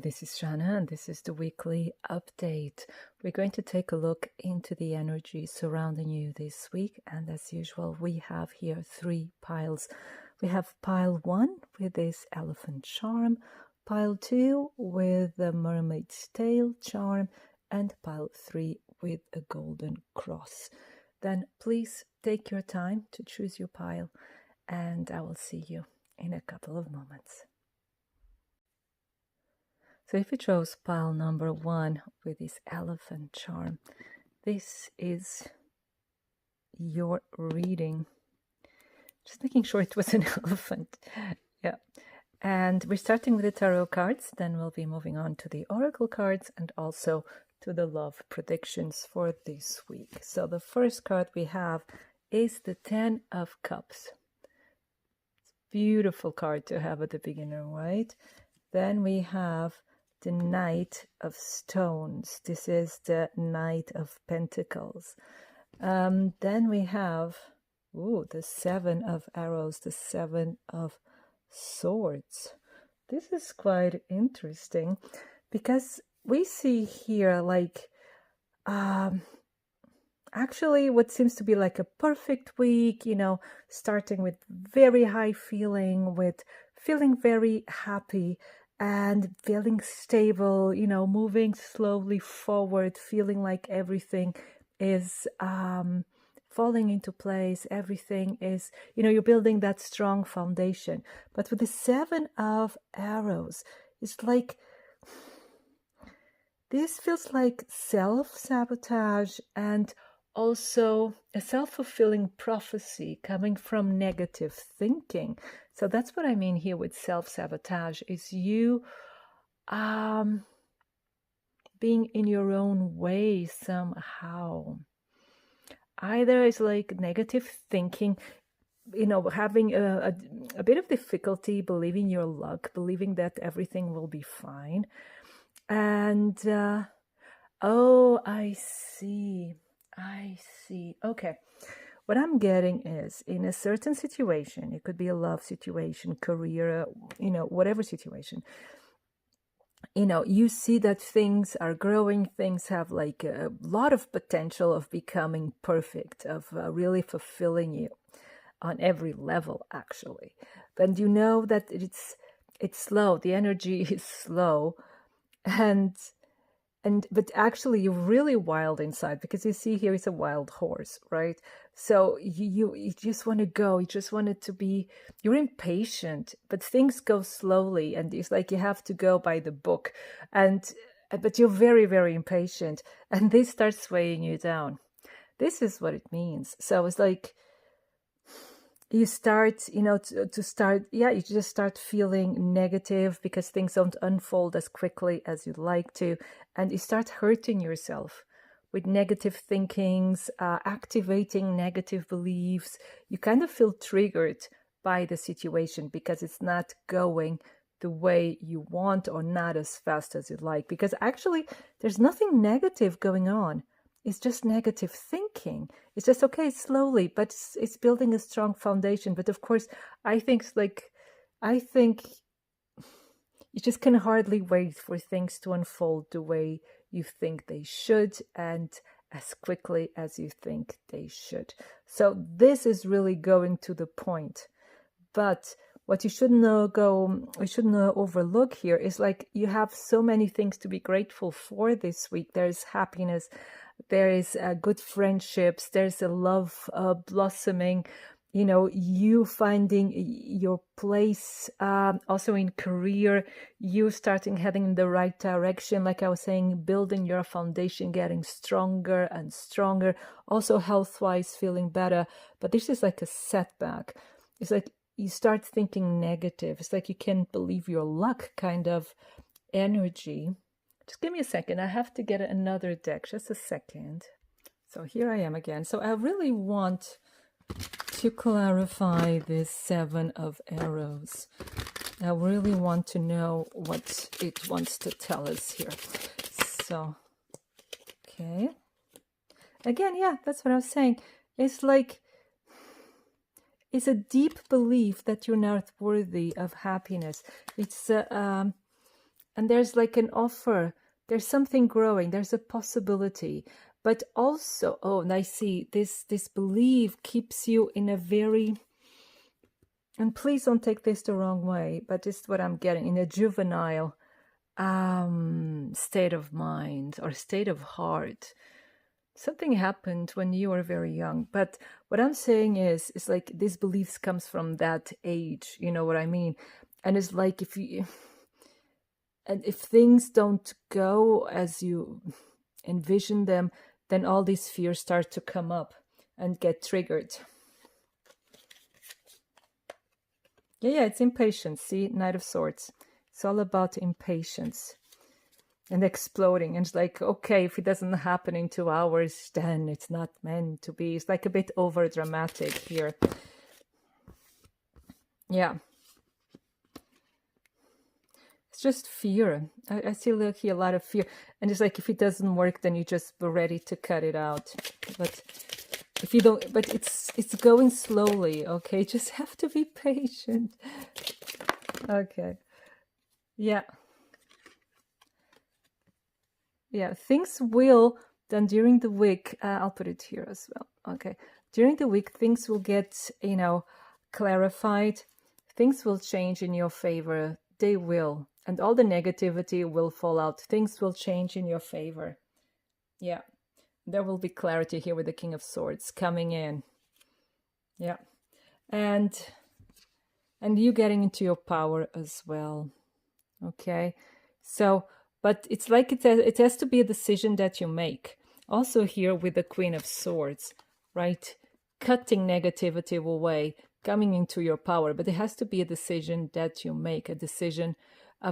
this is Shannah, and this is the weekly update. We're going to take a look into the energy surrounding you this week, and as usual, we have here 3 piles. We have pile 1 with this elephant charm, pile 2 with the mermaid's tail charm, and pile 3 with a golden cross. Then please take your time to choose your pile, and I will see you in a couple of moments. So if you chose pile number 1 with this elephant charm, this is your reading. Just making sure it was an elephant. Yeah. And we're starting with the tarot cards, then we'll be moving on to the oracle cards and also to the love predictions for this week. So the first card we have is the 10 of Cups. It's a beautiful card to have at the beginner, right? Then we have the Knight of Stones. This is the Knight of Pentacles. Then we have the 7 of Arrows, the 7 of Swords. This is quite interesting because we see here like actually what seems to be like a perfect week, you know, starting with very high feeling, with feeling very happy and feeling stable, you know, moving slowly forward, feeling like everything is falling into place. Everything is, you know, you're building that strong foundation. But with the 7 of Arrows, it's like, this feels like self-sabotage and also a self-fulfilling prophecy coming from negative thinking. So that's what I mean here with self-sabotage, is you being in your own way somehow. Either it's like negative thinking, you know, having a bit of difficulty believing your luck, believing that everything will be fine. And, oh, I see. Okay. What I'm getting is, in a certain situation, it could be a love situation, career, you know, whatever situation, you know, you see that things are growing, things have like a lot of potential of becoming perfect, of really fulfilling you on every level, actually. But you know that it's slow, the energy is slow, but actually you're really wild inside, because you see here is a wild horse, right? So you just want to go, you just want it to be, you're impatient, but things go slowly, and it's like you have to go by the book, but you're very, very impatient, and this starts swaying you down. This is what it means. So it's like you start, you know, you just start feeling negative because things don't unfold as quickly as you'd like to. And you start hurting yourself with negative thinkings, activating negative beliefs. You kind of feel triggered by the situation because it's not going the way you want or not as fast as you'd like. Because actually, there's nothing negative going on. It's just negative thinking. It's just, okay, slowly, but it's building a strong foundation. But of course, I think you just can hardly wait for things to unfold the way you think they should and as quickly as you think they should. So this is really going to the point. But what you shouldn't overlook here is, like, you have so many things to be grateful for this week. There's happiness, there is good friendships, there's a love blossoming, you know, you finding your place, also in career, you starting heading in the right direction, like I was saying, building your foundation, getting stronger and stronger, also health-wise feeling better. But this is like a setback. It's like you start thinking negative. It's like you can't believe your luck kind of energy. Just give me a second. I have to get another deck. Just a second. So here I am again. So I really want to clarify this 7 of Arrows. I really want to know what it wants to tell us here. So, okay. Again, yeah, that's what I was saying. It's like, it's a deep belief that you're not worthy of happiness. It's And there's like an offer. There's something growing. There's a possibility. But also, oh, and I see this belief keeps you in a very, and please don't take this the wrong way, but this is what I'm getting, in a juvenile state of mind or state of heart. Something happened when you were very young. But what I'm saying is like these beliefs comes from that age. You know what I mean? And it's like if things don't go as you envision them, then all these fears start to come up and get triggered. Yeah, it's impatience. See, Knight of Swords. It's all about impatience and exploding. And it's like, okay, if it doesn't happen in 2 hours, then it's not meant to be. It's like a bit over dramatic here. Yeah. It's just fear. I see like a lot of fear. And it's like, if it doesn't work, then you just were ready to cut it out. But if you don't, but it's going slowly, okay? Just have to be patient. Okay. Yeah. Yeah, things will, then during the week, I'll put it here as well. Okay. During the week, things will get, clarified. Things will change in your favor. They will. And all the negativity will fall out. Things will change in your favor. Yeah. There will be clarity here with the King of Swords coming in. Yeah. And you getting into your power as well. Okay. So, but it's like it has to be a decision that you make. Also here with the Queen of Swords, right? Cutting negativity away, coming into your power. But it has to be a decision that you make, a decision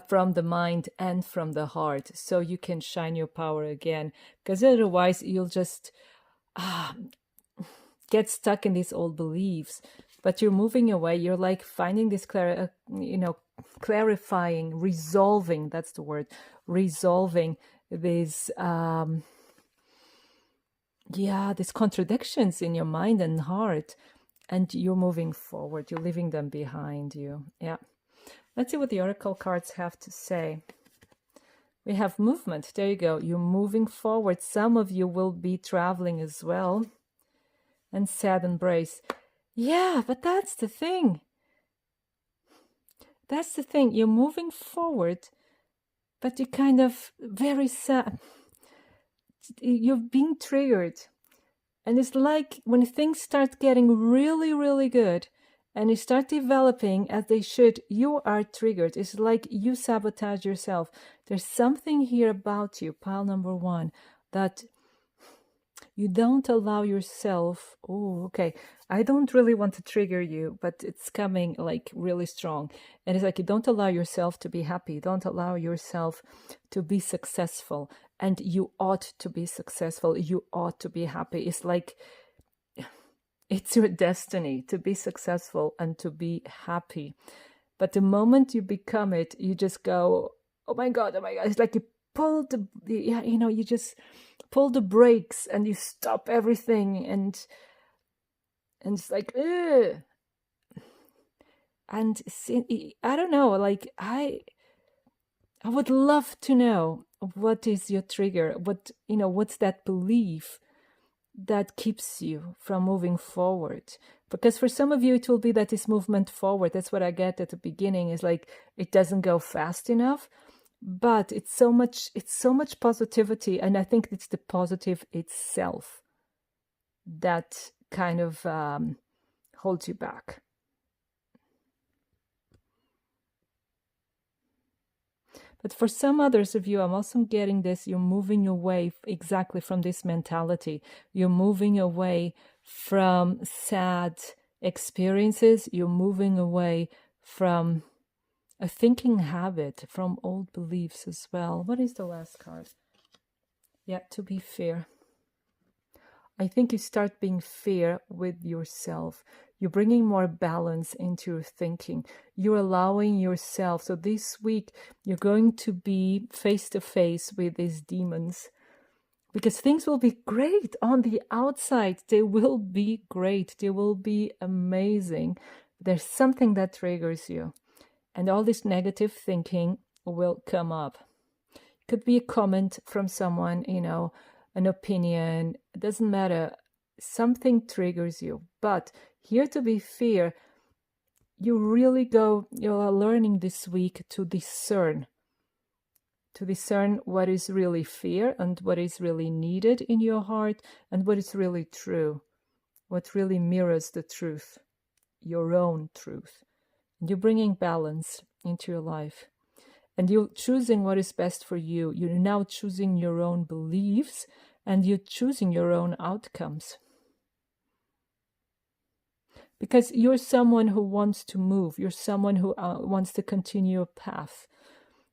from the mind and from the heart, so you can shine your power again. Because otherwise you'll just get stuck in these old beliefs. But you're moving away. You're like finding this clarifying, resolving, that's the word, resolving these these contradictions in your mind and heart, and you're moving forward. You're leaving them behind you. Yeah. Let's see what the oracle cards have to say. We have movement. There you go. You're moving forward. Some of you will be traveling as well. And sad embrace. Yeah, but that's the thing. That's the thing. You're moving forward, but you're kind of very sad. You're being triggered. And it's like when things start getting really, really good and you start developing as they should, you are triggered. It's like you sabotage yourself. There's something here about you, pile number one, that you don't allow yourself. Oh, okay. I don't really want to trigger you, but it's coming like really strong. And it's like you don't allow yourself to be happy. You don't allow yourself to be successful. And you ought to be successful. You ought to be happy. It's like it's your destiny to be successful and to be happy. But the moment you become it, you just go, oh my God, oh my God. It's like you pull you just pull the brakes and you stop everything, and it's like, ugh. And I don't know, like I would love to know what is your trigger, what's that belief that keeps you from moving forward. Because for some of you it will be that this movement forward, that's what I get at the beginning, is like it doesn't go fast enough. But it's so much positivity, and I think it's the positive itself that kind of holds you back. But for some others of you, I'm also getting this, you're moving away exactly from this mentality. You're moving away from sad experiences. You're moving away from a thinking habit, from old beliefs as well. What is the last card? Yeah, to be fair. I think you start being fair with yourself. You're bringing more balance into your thinking. You're allowing yourself. So this week, you're going to be face to face with these demons, because things will be great on the outside. They will be great. They will be amazing. There's something that triggers you. And all this negative thinking will come up. It could be a comment from someone, an opinion. It doesn't matter. Something triggers you. But here, to be fair, you are learning this week to discern what is really fear and what is really needed in your heart and what is really true, what really mirrors the truth, your own truth. And you're bringing balance into your life. And you're choosing what is best for you. You're now choosing your own beliefs and you're choosing your own outcomes. Because you're someone who wants to move. You're someone who wants to continue a path.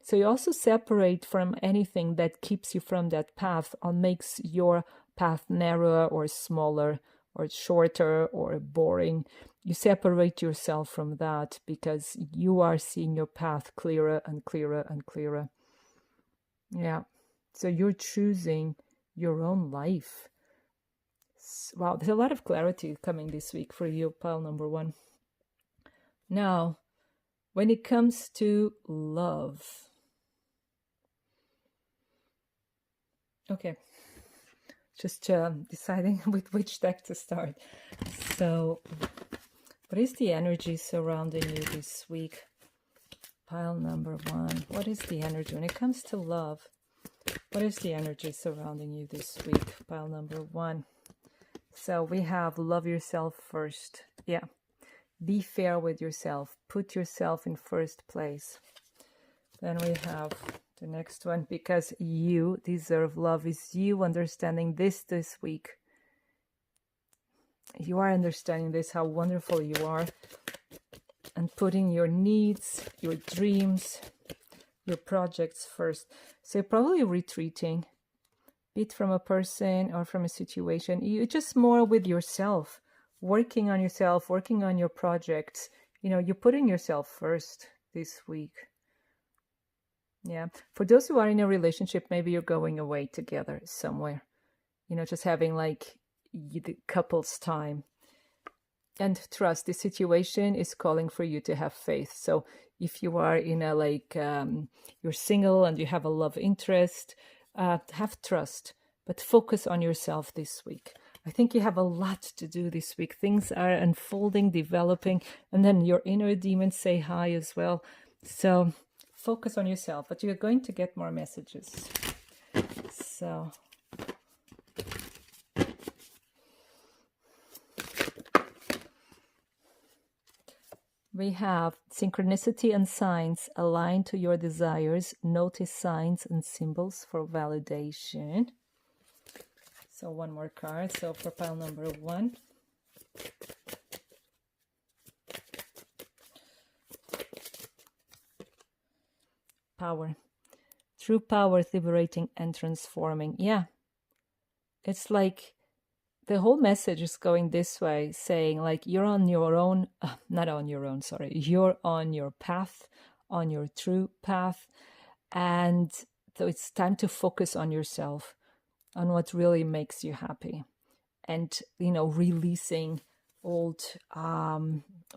So you also separate from anything that keeps you from that path or makes your path narrower or smaller or shorter or boring. You separate yourself from that because you are seeing your path clearer and clearer and clearer. Yeah. So you're choosing your own life. Wow, there's a lot of clarity coming this week for you, pile number 1. Now, when it comes to love. Okay, just deciding with which deck to start. So, what is the energy surrounding you this week? Pile number 1. What is the energy when it comes to love? What is the energy surrounding you this week? Pile number 1. So we have love yourself first. Yeah. Be fair with yourself. Put yourself in first place. Then we have the next one, because you deserve love, is you understanding this week. You are understanding this, how wonderful you are, and putting your needs, your dreams, your projects first. So you're probably retreating, be it from a person or from a situation. You're just more with yourself, working on yourself, working on your projects. You're putting yourself first this week. Yeah. For those who are in a relationship, maybe you're going away together somewhere, just having like the couple's time. And trust, the situation is calling for you to have faith. So if you are in a you're single and you have a love interest, have trust, but focus on yourself this week. I think you have a lot to do this week. Things are unfolding, developing, and then your inner demons say hi as well. So focus on yourself, but you're going to get more messages. So we have synchronicity and signs align to your desires. Notice signs and symbols for validation. So one more card. So for pile number 1. Power. True power is liberating and transforming. Yeah. It's like the whole message is going this way, saying like you're on your own, not on your own, sorry. You're on your path, on your true path. And so it's time to focus on yourself, on what really makes you happy. And, releasing old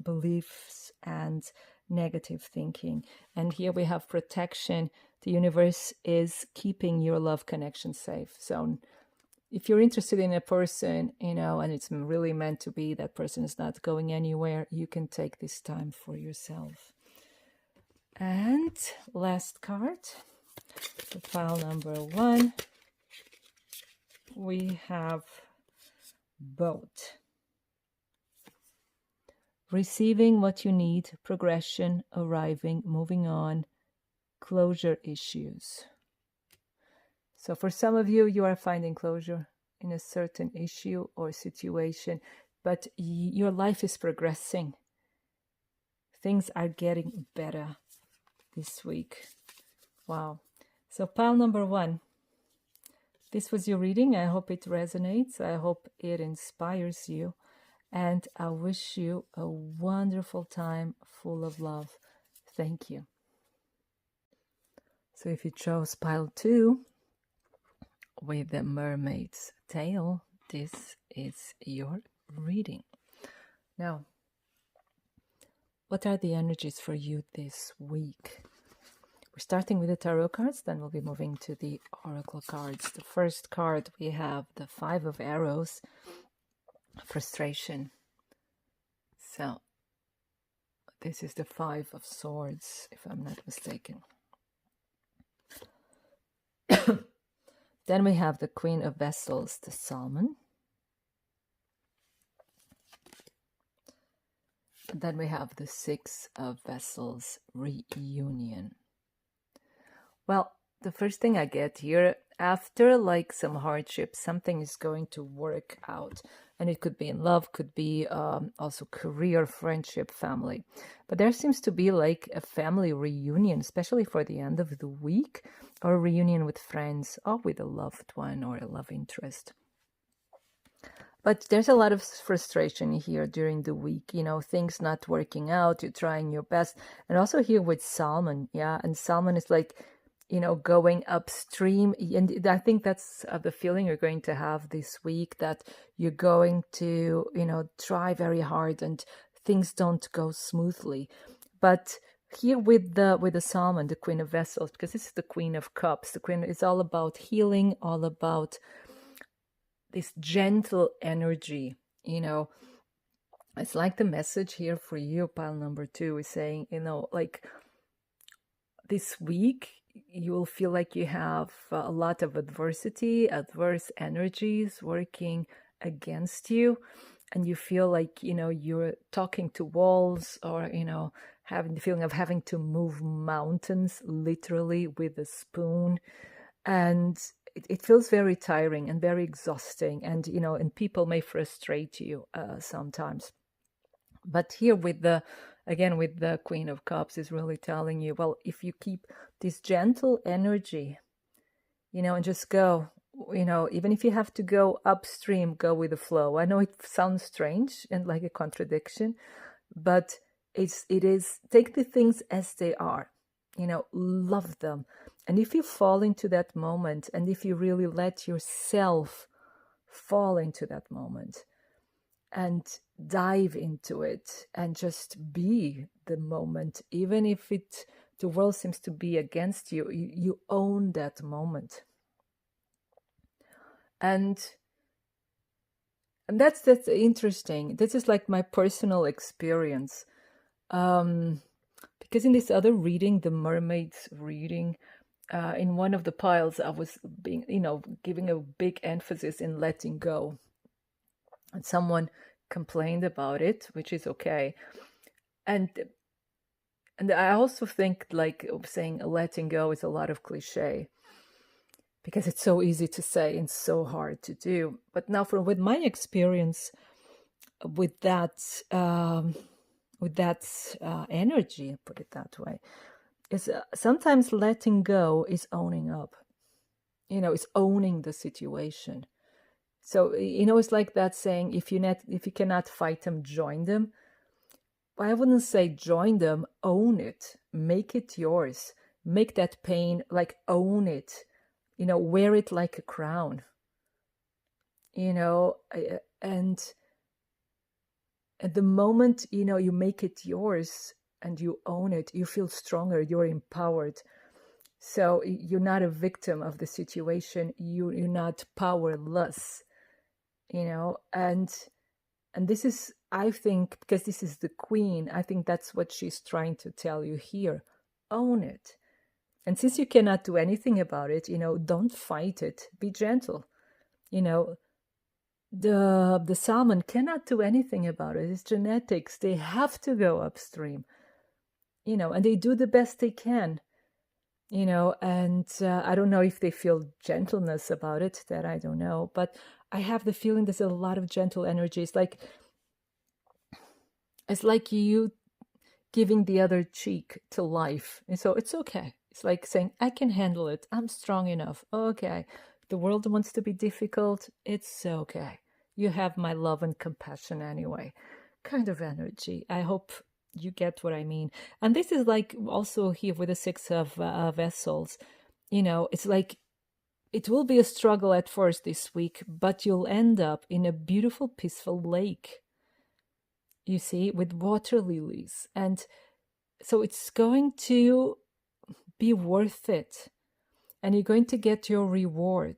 beliefs and negative thinking. And here we have protection. The universe is keeping your love connection safe. So if you're interested in a person, and it's really meant to be, that person is not going anywhere, you can take this time for yourself. And last card, for pile number 1, we have both. Receiving what you need, progression, arriving, moving on, closure issues. So for some of you, you are finding closure in a certain issue or situation, but your life is progressing. Things are getting better this week. Wow. So pile number 1. This was your reading. I hope it resonates. I hope it inspires you. And I wish you a wonderful time full of love. Thank you. So if you chose pile 2 with the mermaid's tail, this is your reading. Now, what are the energies for you this week? We're starting with the tarot cards, then we'll be moving to the oracle cards. The first card, we have the Five of Arrows, frustration. So this is the Five of Swords, if I'm not mistaken. Then we have the Queen of Vessels, the Salmon. And then we have the Six of Vessels, reunion. Well, the first thing I get here, after like some hardship, something is going to work out. And it could be in love, could be also career, friendship, family. But there seems to be like a family reunion, especially for the end of the week, or a reunion with friends, or with a loved one or a love interest. But there's a lot of frustration here during the week, you know, things not working out, you're trying your best. And also here with Salmon, yeah, and Salmon is like, you know, going upstream. And I think that's the feeling you're going to have this week, that you're going to, you know, try very hard and things don't go smoothly. But here with the Salmon, the Queen of Vessels, because this is the Queen of Cups, the Queen is all about healing, all about this gentle energy, you know. It's like the message here for you, pile number 2, is saying, you know, like this week, you will feel like you have a lot of adversity, adverse energies working against you. And you feel like, you know, you're talking to walls, or, you know, having the feeling of having to move mountains literally with a spoon. And it feels very tiring and very exhausting. And, you know, and people may frustrate you sometimes. But here with the, again, with the Queen of Cups is really telling you, well, if you keep this gentle energy, you know, and just go, you know, even if you have to go upstream, go with the flow. I know it sounds strange and like a contradiction, but it is, take the things as they are, you know, love them. And if you fall into that moment, and if you really let yourself fall into that moment, and dive into it and just be the moment, even if the world seems to be against you, you own that moment. And that's interesting. This is like my personal experience, because in this other reading, the mermaids reading, in one of the piles, I was being, you know, giving a big emphasis in letting go. And someone complained about it, which is okay. And I also think, like, saying letting go is a lot of cliche, because it's so easy to say and so hard to do. But now, with my experience with that energy, put it that way, is sometimes letting go is owning up. You know, it's owning the situation. So, you know, it's like that saying, if you cannot fight them, join them. I wouldn't say join them, own it, make it yours, make that pain, like, own it, you know, wear it like a crown, you know, and at the moment, you know, you make it yours and you own it, you feel stronger, you're empowered. So you're not a victim of the situation, you're not powerless. You know, and this is, I think, because this is the Queen, I think that's what she's trying to tell you here. Own it. And since you cannot do anything about it, you know, don't fight it. Be gentle. You know, the salmon cannot do anything about it. It's genetics. They have to go upstream. You know, and they do the best they can. You know, and I don't know if they feel gentleness about it, that I don't know, but I have the feeling there's a lot of gentle energy. It's like you giving the other cheek to life. And so it's okay. It's like saying, I can handle it. I'm strong enough. Okay. The world wants to be difficult. It's okay. You have my love and compassion anyway. Kind of energy. I hope you get what I mean. And this is like also here with the Six of Vessels. You know, it's like, it will be a struggle at first this week, but you'll end up in a beautiful, peaceful lake, you see, with water lilies. And so it's going to be worth it. And you're going to get your reward.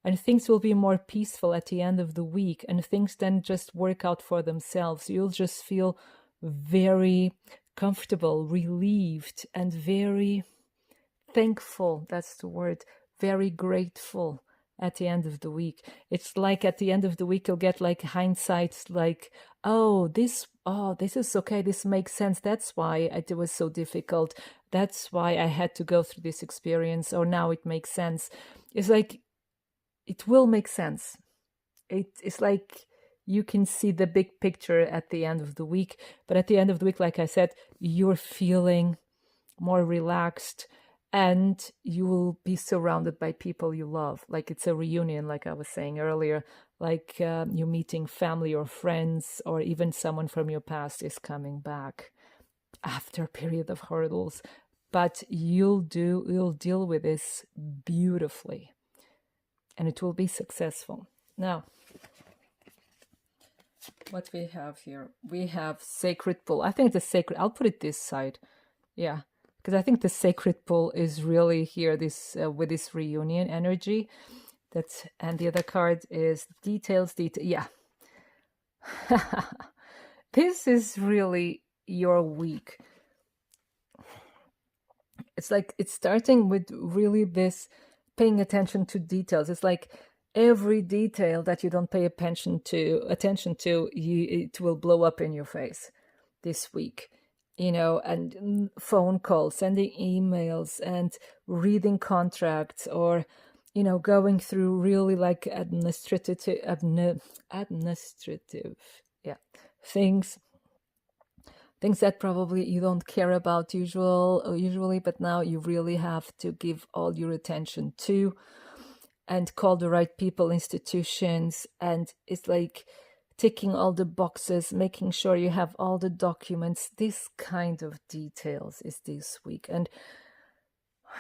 And things will be more peaceful at the end of the week. And things then just work out for themselves. You'll just feel very comfortable, relieved, and very thankful. That's the word. Very grateful at the end of the week. It's like at the end of the week, you'll get like hindsight, like, oh, this is okay. This makes sense. That's why it was so difficult. That's why I had to go through this experience. Or now it makes sense. It's like, it will make sense. It's like you can see the big picture at the end of the week. But at the end of the week, like I said, you're feeling more relaxed, and you will be surrounded by people you love. Like it's a reunion, like I was saying earlier, like you're meeting family or friends, or even someone from your past is coming back after a period of hurdles. But you'll deal with this beautifully, and it will be successful. Now, what we have here, we have sacred pull. I think the sacred, I'll put it this side. Yeah. Because I think the sacred pull is really here, this with this reunion energy. And the other card is details. Yeah. This is really your week. It's like it's starting with really this paying attention to details. It's like every detail that you don't pay attention to, it will blow up in your face this week. And phone calls, sending emails, and reading contracts, or, going through really like administrative, things that probably you don't care about usually, but now you really have to give all your attention to, and call the right people, institutions, and it's like ticking all the boxes, making sure you have all the documents. This kind of details is this week, and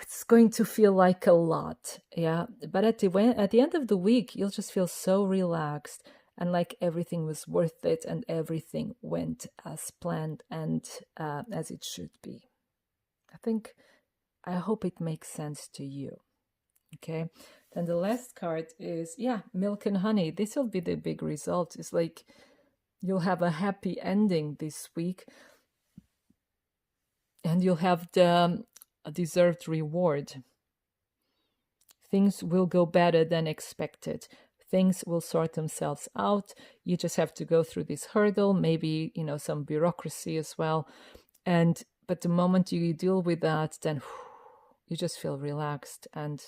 it's going to feel like a lot, yeah. But at the end of the week, you'll just feel so relaxed, and like everything was worth it, and everything went as planned and as it should be. I hope it makes sense to you. Okay. Then the last card is, milk and honey. This will be the big result. It's like you'll have a happy ending this week, and you'll have the deserved reward. Things will go better than expected. Things will sort themselves out. You just have to go through this hurdle, maybe, some bureaucracy as well. But the moment you deal with that, then you just feel relaxed, and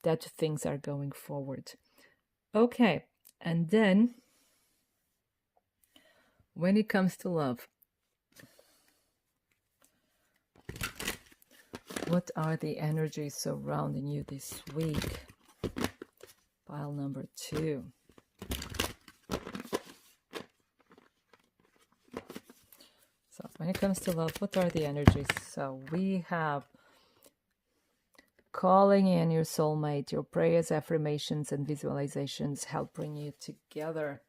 that things are going forward. Okay, and then when it comes to love, what are the energies surrounding you this week? Pile number 2. So when it comes to love, what are the energies? So we have calling in your soulmate. Your prayers, affirmations, and visualizations help bring you together.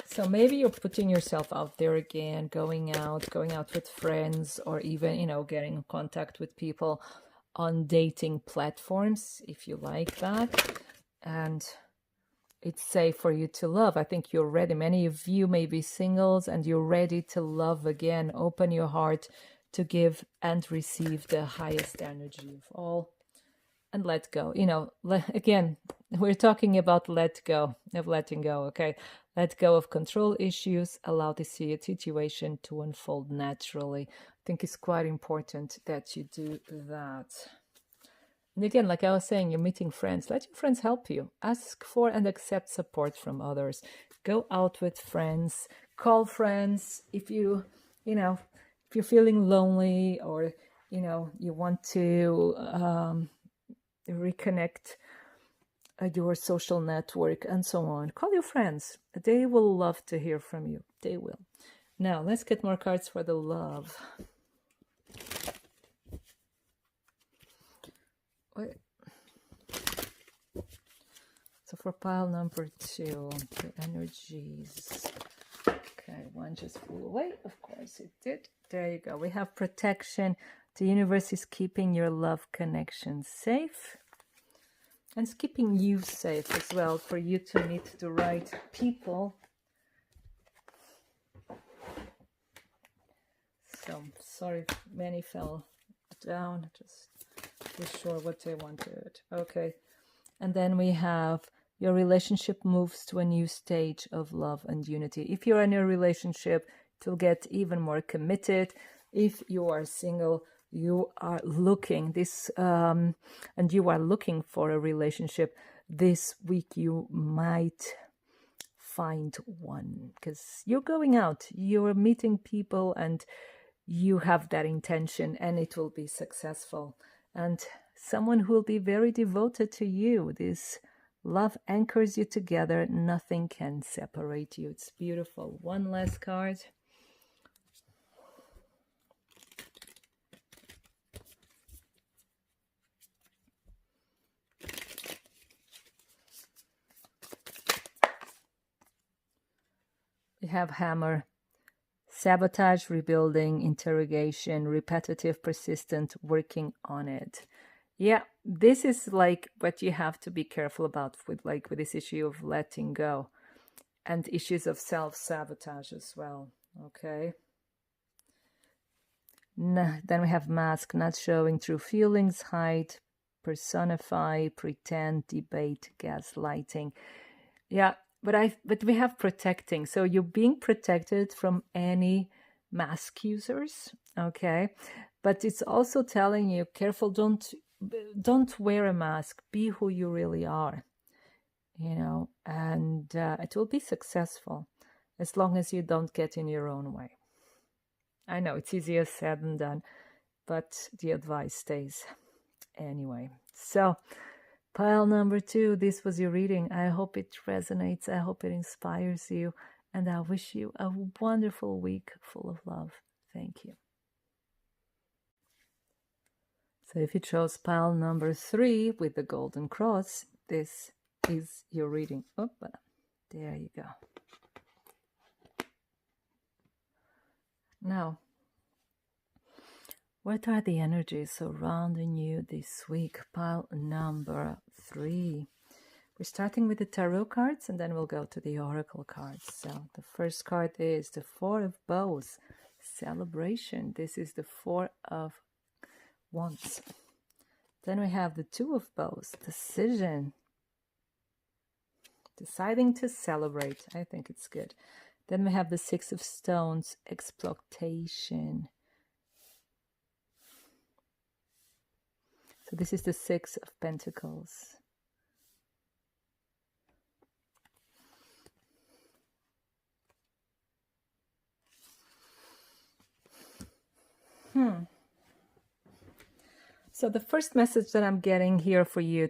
So maybe you're putting yourself out there again, going out with friends, or even, getting in contact with people on dating platforms, if you like that. And it's safe for you to love. I think you're ready. Many of you may be singles, and you're ready to love again. Open your heart to give and receive the highest energy of all, and let go. Again, we're talking about letting go, okay? Let go of control issues, allow the situation to unfold naturally. I think it's quite important that you do that. And again, like I was saying, you're meeting friends. Let your friends help you. Ask for and accept support from others. Go out with friends. Call friends if you're feeling lonely, or you want to reconnect your social network and so on. Call your friends. They will love to hear from you. They will. Now let's get more cards for the love. So for pile number 2, the energies. Okay, one just flew away. Of course it did. There you go. We have protection, The universe is keeping your love connection safe. And it's keeping you safe as well, for you to meet the right people. So, sorry if many fell down. Just be sure what they wanted. Okay. And then we have your relationship moves to a new stage of love and unity. If you're in a relationship, it will get even more committed. If you are single, you are looking and you are looking for a relationship this week, you might find one, because you're going out, you're meeting people, and you have that intention, and it will be successful. And someone who will be very devoted to you. This love anchors you together. Nothing can separate you. It's beautiful. One last card. We have Hammer. Sabotage, rebuilding, interrogation, repetitive, persistent, working on it. Yeah, this is like what you have to be careful about with this issue of letting go, and issues of self-sabotage as well. Okay. Then we have mask, not showing true feelings, hide, personify, pretend, debate, gaslighting. Yeah, but we have protecting. So you're being protected from any mask users, okay? But it's also telling you, careful, don't wear a mask. Be who you really are, and it will be successful as long as you don't get in your own way. I know it's easier said than done, but the advice stays anyway. So, pile number 2, this was your reading. I hope it resonates. I hope it inspires you. And I wish you a wonderful week full of love. Thank you. So if you chose pile number 3 with the golden cross, this is your reading. Opa, there you go. Now, what are the energies surrounding you this week? Pile number 3. We're starting with the tarot cards, and then we'll go to the oracle cards. So the first card is the 4 of Bows, celebration. This is the 4 of Wands. Then we have the 2 of Bows, decision. Deciding to celebrate. I think it's good. Then we have the 6 of Stones, exploitation. So this is the 6 of Pentacles. So the first message that I'm getting here for you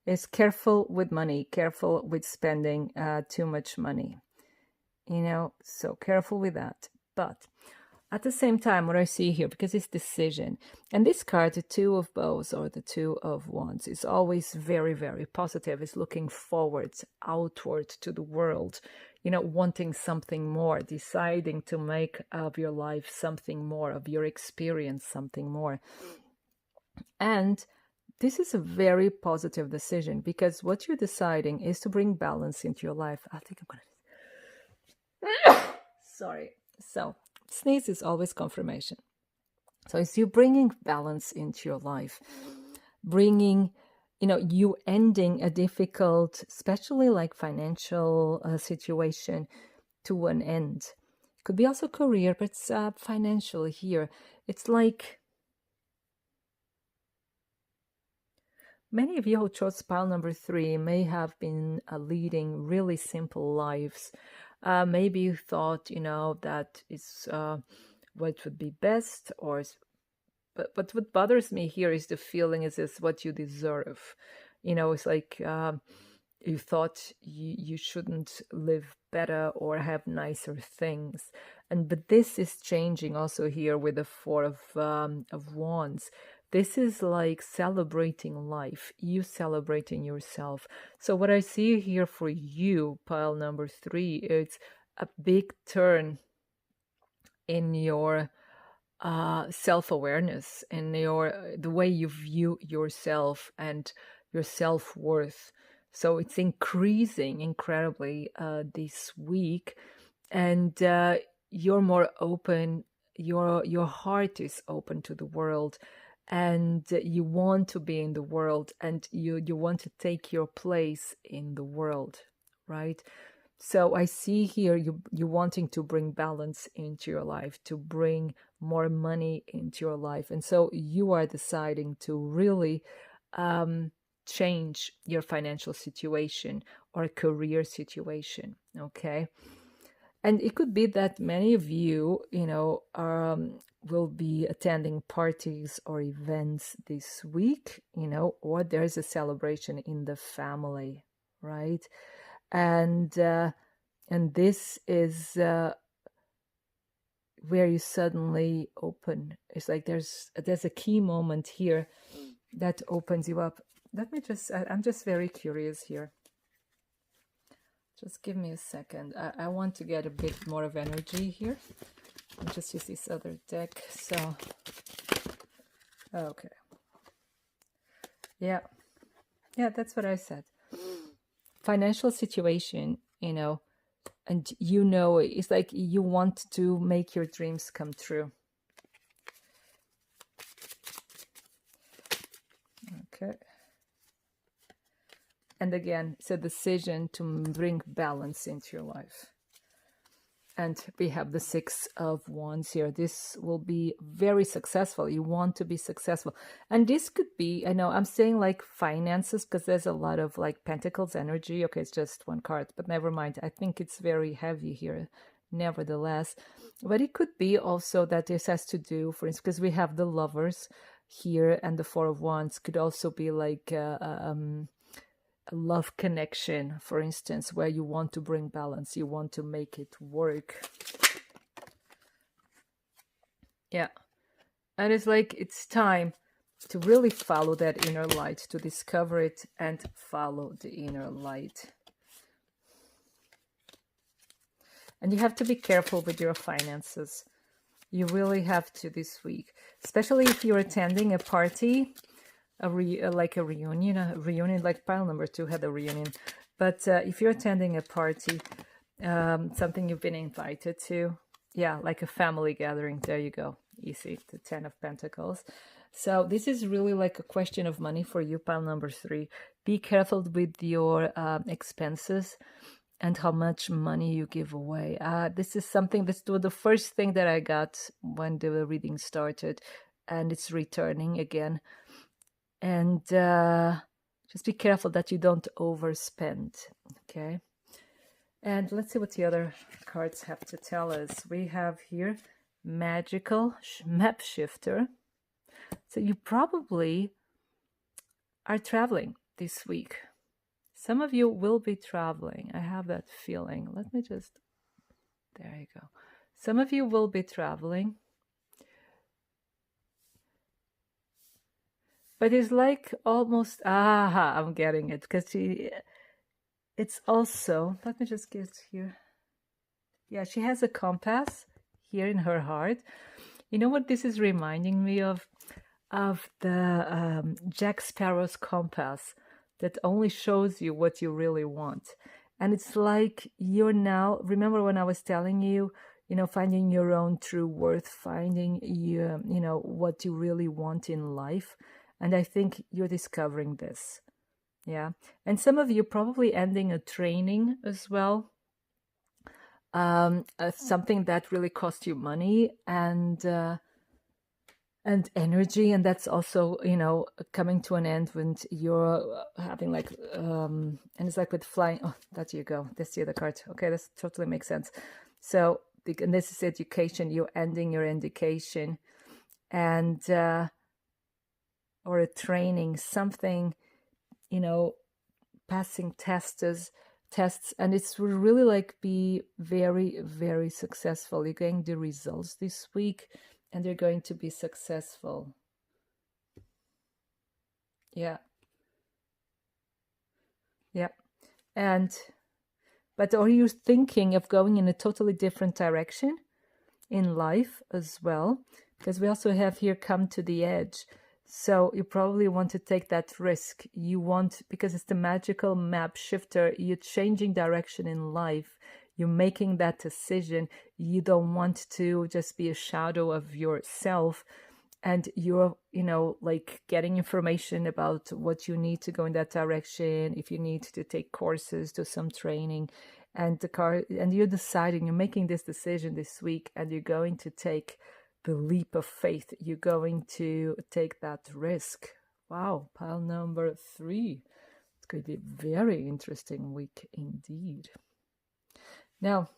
is careful with money, careful with spending too much money. So careful with that. But at the same time, what I see here, because it's decision, and this card, the 2 of Bows or the 2 of Wands, is always very, very positive. It's looking forwards, outward to the world, wanting something more, deciding to make of your life something more, of your experience something more. And this is a very positive decision, because what you're deciding is to bring balance into your life. I think I'm going to... Sorry. So sneeze is always confirmation. So it's you bringing balance into your life, bringing, you ending a difficult, especially like financial situation, to an end. It could be also career, but it's financial here. It's like many of you who chose pile number 3 may have been leading really simple lives. Maybe you thought, that is what would be best, but what bothers me here is the feeling is this what you deserve. It's like you thought you shouldn't live better or have nicer things. But this is changing also here with the 4 of Wands. This is like celebrating life, you celebrating yourself. So what I see here for you, pile number 3, it's a big turn in your self-awareness and the way you view yourself and your self-worth. So it's increasing incredibly this week, and you're more open. Your heart is open to the world, and you want to be in the world, and you want to take your place in the world, right? So I see here you wanting to bring balance into your life, to bring more money into your life. And so you are deciding to really change your financial situation or career situation, okay? And it could be that many of you, will be attending parties or events this week, or there's a celebration in the family, right? And this is where you suddenly open. It's like there's a key moment here that opens you up. I'm just very curious here. Just give me a second. I want to get a bit more of energy here. I'll just use this other deck. So, okay. Yeah, that's what I said. Financial situation, and it's like you want to make your dreams come true. Okay. And again, it's a decision to bring balance into your life. And we have the Six of Wands here. This will be very successful. You want to be successful. And this could be, I know I'm saying like finances because there's a lot of like Pentacles energy. Okay, it's just one card, but never mind. I think it's very heavy here, nevertheless. But it could be also that this has to do, for instance, because we have the Lovers here, and the Four of Wands could also be like a love connection, for instance, where you want to bring balance, you want to make it work. Yeah. And it's like it's time to really follow that inner light, to discover it and follow the inner light. And you have to be careful with your finances. You really have to this week, especially if you're attending a party, like a reunion, like pile number 2 had a reunion. But if you're attending a party, something you've been invited to, like a family gathering, there you go, easy, the 10 of Pentacles. So this is really like a question of money for you, pile number 3. Be careful with your expenses and how much money you give away. This is something, this was the first thing that I got when the reading started, and it's returning again. And just be careful that you don't overspend, okay? And let's see what the other cards have to tell us. We have here Magical Map Shifter. So you probably are traveling this week. Some of you will be traveling. I have that feeling. Let me just, there you go. Some of you will be traveling. But it's like almost, I'm getting it. Because it's also, let me just get here. Yeah, she has a compass here in her heart. You know what this is reminding me of? Of the Jack Sparrow's compass that only shows you what you really want. And it's like you're now, remember when I was telling you, finding your own true worth, finding what you really want in life. And I think you're discovering this. Yeah. And some of you probably ending a training as well. Something that really cost you money and energy. And that's also, coming to an end when you're having like, and it's like with flying. Oh, there you go. That's the other card. Okay. That totally makes sense. So, and this is education. You're ending your education and, or a training, something, passing tests, and it's really like be very, very successful. You're getting the results this week, and they're going to be successful. Yeah. But are you thinking of going in a totally different direction in life as well? Because we also have here come to the edge. So you probably want to take that risk. You want, because it's the magical map shifter, you're changing direction in life. You're making that decision. You don't want to just be a shadow of yourself. And you're, like getting information about what you need to go in that direction. If you need to take courses, do some training, and you're deciding, you're making this decision this week, and you're going to take the leap of faith. You're going to take that risk. Wow, pile number 3. It's going to be a very interesting week indeed. Now,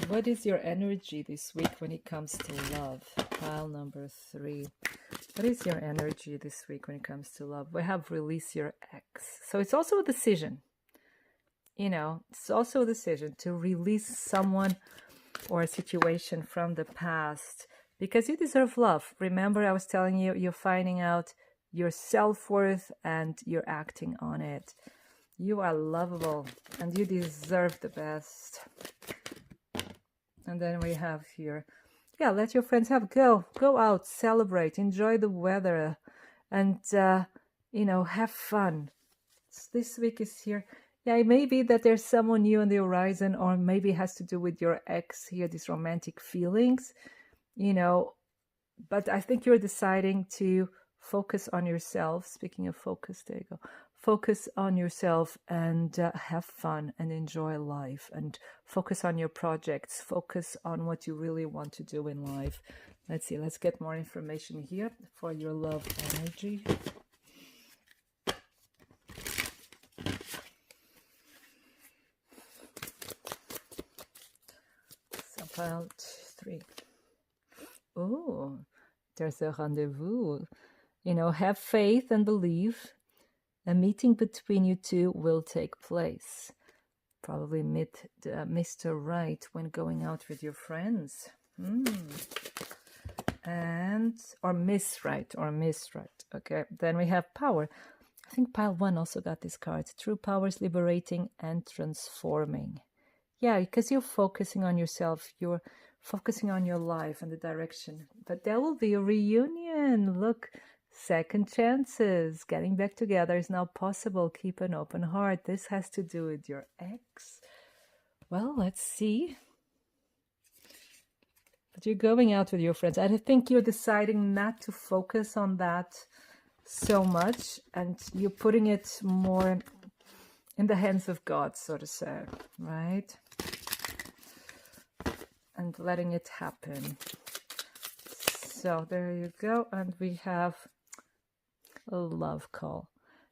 what is your energy this week when it comes to love? Pile number 3. What is your energy this week when it comes to love? We have release your ex. So it's also a decision. It's also a decision to release someone or a situation from the past, because you deserve love. Remember, I was telling you, you're finding out your self-worth and you're acting on it. You are lovable and you deserve the best. And then we have here, let your friends go out, celebrate, enjoy the weather, and have fun. This week is here. It may be that there's someone new on the horizon, or maybe it has to do with your ex here, these romantic feelings, but I think you're deciding to focus on yourself. Speaking of focus, there you go. Focus on yourself and have fun and enjoy life, and focus on your projects. Focus on what you really want to do in life. Let's see. Let's get more information here for your love energy. So pile 3. Oh, there's a rendezvous. Have faith and believe. A meeting between you two will take place. Probably meet Mr. Right when going out with your friends. Or Miss Right. Okay, then we have power. I think pile 1 also got this card. True power is liberating and transforming. Yeah, because you're focusing on yourself. You're focusing on your life and the direction. But there will be a reunion. Look. Second chances. Getting back together is now possible. Keep an open heart. This has to do with your ex. Well, let's see. But you're going out with your friends. I think you're deciding not to focus on that so much, and you're putting it more in the hands of God, so to say, right? And letting it happen. So there you go. And we have a love call.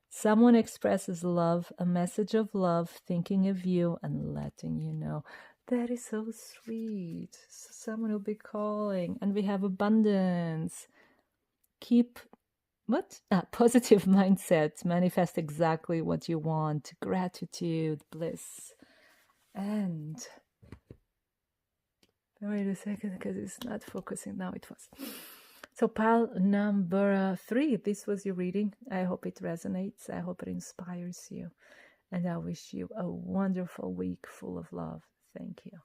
Someone expresses love, a message of love, thinking of you and letting you know. That is so sweet. So someone will be calling. And we have abundance. Keep positive mindset. Manifest exactly what you want. Gratitude, bliss. And wait a second, because it's not focusing. Now it was. So pile number 3, this was your reading. I hope it resonates. I hope it inspires you. And I wish you a wonderful week full of love. Thank you.